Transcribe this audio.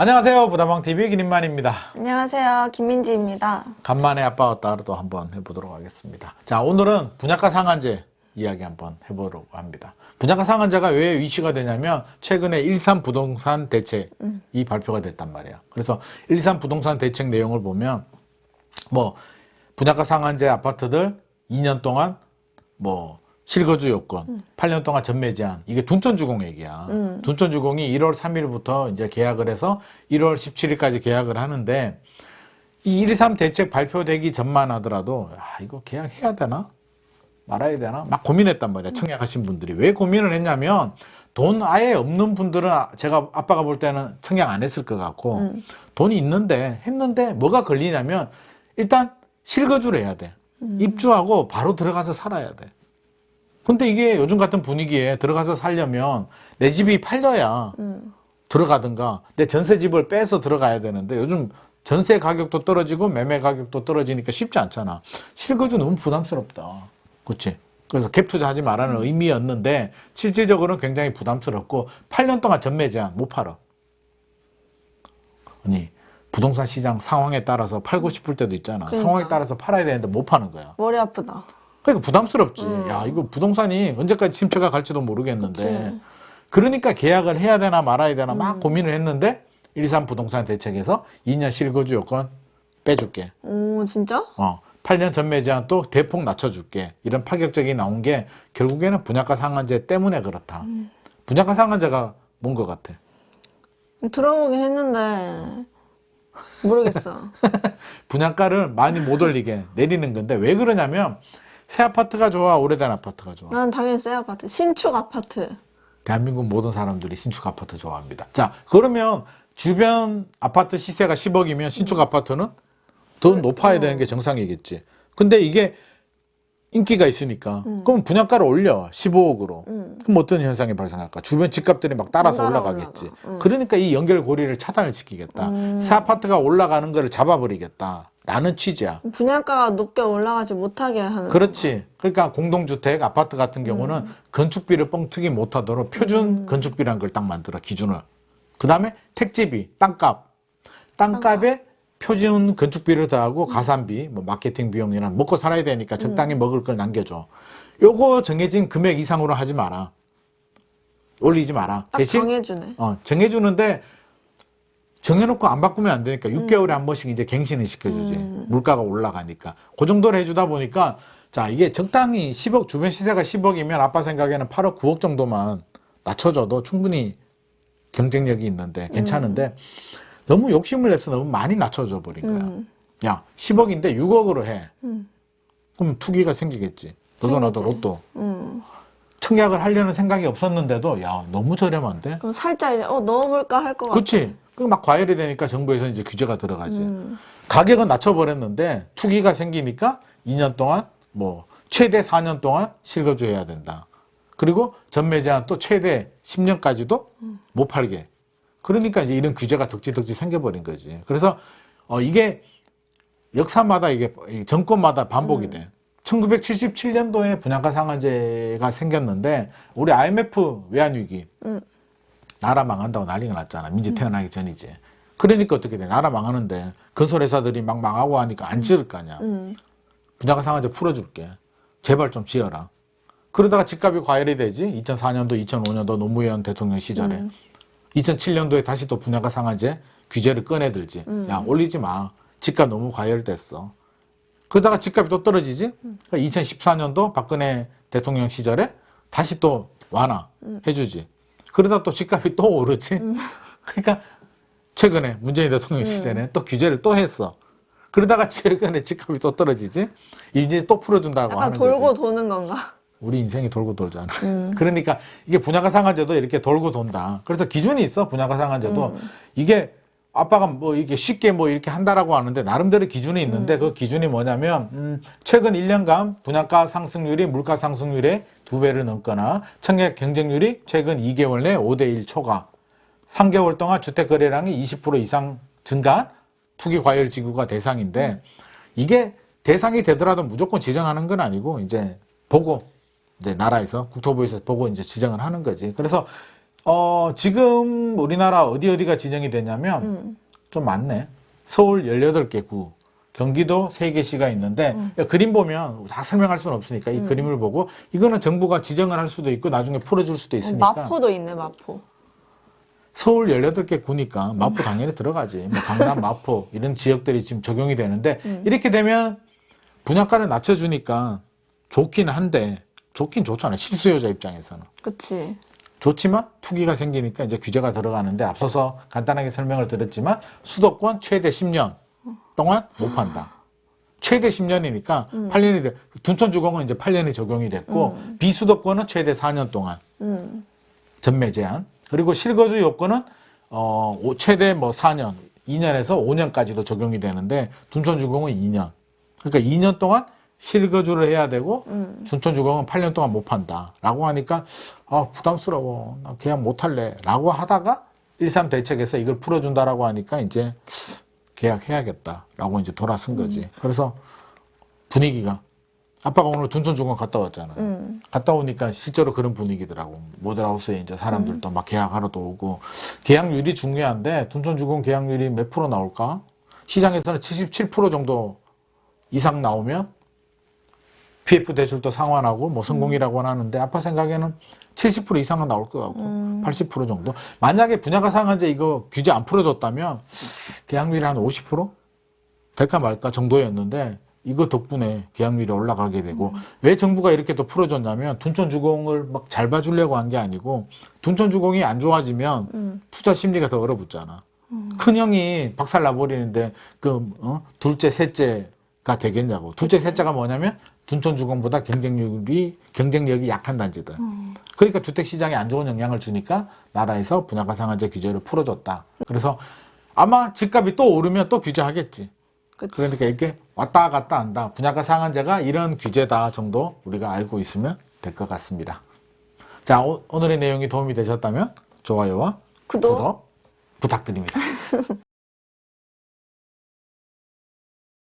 안녕하세요. 부다방TV 김인만입니다. 안녕하세요. 김민지입니다. 간만에 아빠와 딸도 한번 해보도록 하겠습니다. 자, 오늘은 분양가 상한제 이야기 한번 해보려고 합니다. 분양가 상한제가 왜 이슈가 되냐면 최근에 일산 부동산 대책이 발표가 됐단 말이에요. 그래서 일산 부동산 대책 내용을 보면 뭐 분양가 상한제 아파트들 2년 동안 뭐 실거주 요건, 8년 동안 전매 제한, 이게 둔촌주공액이야. 둔촌주공이 1월 3일부터 이제 계약을 해서 1월 17일까지 계약을 하는데, 이 123 대책 발표되기 전만 하더라도, 이거 계약해야 되나? 말아야 되나? 막 고민했단 말이야. 청약하신 분들이. 왜 고민을 했냐면, 돈 아예 없는 분들은 제가 아빠가 볼 때는 청약 안 했을 것 같고, 돈이 있는데, 했는데 뭐가 걸리냐면, 일단 실거주를 해야 돼. 입주하고 바로 들어가서 살아야 돼. 근데 이게 요즘 같은 분위기에 들어가서 살려면 내 집이 팔려야 들어가든가 내 전세집을 빼서 들어가야 되는데 요즘 전세 가격도 떨어지고 매매 가격도 떨어지니까 쉽지 않잖아. 실거주 너무 부담스럽다. 그렇지? 그래서 갭 투자하지 말라는 의미였는데 실질적으로는 굉장히 부담스럽고 8년 동안 전매 제한 못 팔아. 아니 부동산 시장 상황에 따라서 팔고 싶을 때도 있잖아. 그러니까. 상황에 따라서 팔아야 되는데 못 파는 거야. 머리 아프다. 그러니까 부담스럽지. 야, 이거 부동산이 언제까지 침체가 갈지도 모르겠는데. 그치. 그러니까 계약을 해야 되나 말아야 되나 막 고민을 했는데, 123 부동산 대책에서 2년 실거주 요건 빼줄게. 오, 진짜? 8년 전매 제한 또 대폭 낮춰줄게. 이런 파격적이 나온 게 결국에는 분양가 상한제 때문에 그렇다. 분양가 상한제가 뭔 것 같아? 들어보긴 했는데 모르겠어. 분양가를 많이 못 올리게 내리는 건데 왜 그러냐면 새 아파트가 좋아, 오래된 아파트가 좋아? 난 당연히 새 아파트, 신축 아파트. 대한민국 모든 사람들이 신축 아파트 좋아합니다. 자, 그러면 주변 아파트 시세가 10억이면 신축 아파트는 더 높아야 되는 게 정상이겠지. 근데 이게 인기가 있으니까 그럼 분양가를 올려 15억으로. 그럼 어떤 현상이 발생할까? 주변 집값들이 막 따라서 올라가겠지. 그러니까 이 연결고리를 차단을 시키겠다. 새 아파트가 올라가는 거를 잡아버리겠다. 라는 취지야. 분양가가 높게 올라가지 못하게 하는. 그렇지. 그러니까 공동주택, 아파트 같은 경우는 건축비를 뻥튀기 못하도록 표준 건축비라는 걸 딱 만들어, 기준을. 그 다음에 택지비, 땅값에 표준 건축비를 더하고 가산비, 뭐 마케팅 비용이나 먹고 살아야 되니까 적당히 먹을 걸 남겨줘. 요거 정해진 금액 이상으로 하지 마라. 올리지 마라. 딱 대신 정해주네. 정해주는데 정해놓고 안 바꾸면 안 되니까 6개월에 한 번씩 이제 갱신을 시켜주지. 물가가 올라가니까. 그 정도로 해주다 보니까 자, 이게 적당히 10억, 주변 시세가 10억이면 아빠 생각에는 8억, 9억 정도만 낮춰줘도 충분히 경쟁력이 있는데 괜찮은데 너무 욕심을 내서 너무 많이 낮춰줘 버린 거야. 야, 10억인데 6억으로 해. 그럼 투기가 생기겠지. 너도 나도 로또. 청약을 하려는 생각이 없었는데도 야, 너무 저렴한데? 그럼 살짝 이제 넣어볼까 할 것 같아. 그치? 막 과열이 되니까 정부에서 이제 규제가 들어가지. 가격은 낮춰버렸는데 투기가 생기니까 2년 동안 뭐 최대 4년 동안 실거주해야 된다. 그리고 전매 제한 또 최대 10년까지도 못 팔게. 그러니까 이제 이런 규제가 덕지덕지 생겨버린 거지. 그래서 이게 역사마다 이게 정권마다 반복이 돼. 1977년도에 분양가 상한제가 생겼는데 우리 IMF 외환위기 나라 망한다고 난리가 났잖아. 민지 태어나기 전이지. 그러니까 어떻게 돼? 나라 망하는데 건설회사들이 막 망하고 하니까 안 지을 거 아니야. 분양가 상한제 풀어줄게. 제발 좀 지어라. 그러다가 집값이 과열이 되지. 2004년도, 2005년도 노무현 대통령 시절에. 2007년도에 다시 또 분양가 상한제 규제를 꺼내들지. 야, 올리지 마. 집값 너무 과열됐어. 그러다가 집값이 또 떨어지지. 그러니까 2014년도 박근혜 대통령 시절에 다시 또 완화해주지. 그러다 또 집값이 또 오르지. 그러니까 최근에 문재인 대통령 시절에 또 규제를 또 했어. 그러다가 최근에 집값이 또 떨어지지. 이제 또 풀어준다고 약간 하는 돌고 거지. 도는 건가? 우리 인생이 돌고 돌잖아. 그러니까 이게 분양가 상한제도 이렇게 돌고 돈다. 그래서 기준이 있어. 분양가 상한제도 이게 아빠가 뭐 이게 쉽게 뭐 이렇게 한다라고 하는데 나름대로 기준이 있는데 그 기준이 뭐냐면 최근 1년간 분양가 상승률이 물가 상승률의 2배를 넘거나 청약 경쟁률이 최근 2개월 내 5대1 초과 3개월 동안 주택 거래량이 20% 이상 증가한 투기 과열 지구가 대상인데 이게 대상이 되더라도 무조건 지정하는 건 아니고 이제 보고 이제 나라에서 국토부에서 보고 이제 지정을 하는 거지. 그래서 지금 우리나라 어디가 지정이 되냐면 좀 많네. 서울 18개 구, 경기도 3개시가 있는데 그림 보면 다 설명할 수는 없으니까 이 그림을 보고 이거는 정부가 지정을 할 수도 있고 나중에 풀어줄 수도 있으니까 마포도 있네, 마포. 서울 18개 구니까 마포 당연히 들어가지. 뭐 강남, 마포 이런 지역들이 지금 적용이 되는데 이렇게 되면 분양가를 낮춰주니까 좋긴 한데 좋긴 좋잖아요. 실수요자 입장에서는. 그치. 좋지만 투기가 생기니까 이제 규제가 들어가는데 앞서서 간단하게 설명을 드렸지만 수도권 최대 10년 동안 못 판다. 최대 10년이니까 8년이 돼. 둔촌주공은 이제 8년이 적용이 됐고 비수도권은 최대 4년 동안 전매 제한. 그리고 실거주 요건은 최대 뭐 4년, 2년에서 5년까지도 적용이 되는데 둔촌주공은 2년. 그러니까 2년 동안 실거주를 해야 되고 둔촌주공은 8년 동안 못 판다라고 하니까 부담스러워. 나 계약 못 할래라고 하다가 1.3 대책에서 이걸 풀어준다라고 하니까 이제 계약해야겠다라고 이제 돌아선 거지. 그래서 분위기가 아빠가 오늘 둔촌주공 갔다 왔잖아요. 갔다 오니까 실제로 그런 분위기더라고. 모델하우스에 이제 사람들도 막 계약하러도 오고 계약률이 중요한데 둔촌주공 계약률이 몇 프로 나올까? 시장에서는 77% 정도 이상 나오면 PF 대출도 상환하고 뭐 성공이라고 하는데 아빠 생각에는 70% 이상은 나올 것 같고 80% 정도. 만약에 분양가 상한제 이거 규제 안 풀어줬다면 계약률이 한 50% 될까 말까 정도였는데 이거 덕분에 계약률이 올라가게 되고 왜 정부가 이렇게 또 풀어줬냐면 둔촌주공을 막 잘 봐주려고 한 게 아니고 둔촌주공이 안 투자 심리가 더 얼어붙잖아. 큰형이 박살 나버리는데 둘째, 셋째가 되겠냐고. 둘째, 셋째가 뭐냐면 둔촌주공보다 경쟁력이 약한 단지들. 그러니까 주택시장에 안 좋은 영향을 주니까 나라에서 분양가 상한제 규제를 풀어줬다. 그래서 아마 집값이 또 오르면 또 규제하겠지. 그치. 그러니까 이렇게 왔다 갔다 한다. 분양가 상한제가 이런 규제다 정도 우리가 알고 있으면 될 것 같습니다. 자, 오늘의 내용이 도움이 되셨다면 좋아요와 구독. 구독 부탁드립니다.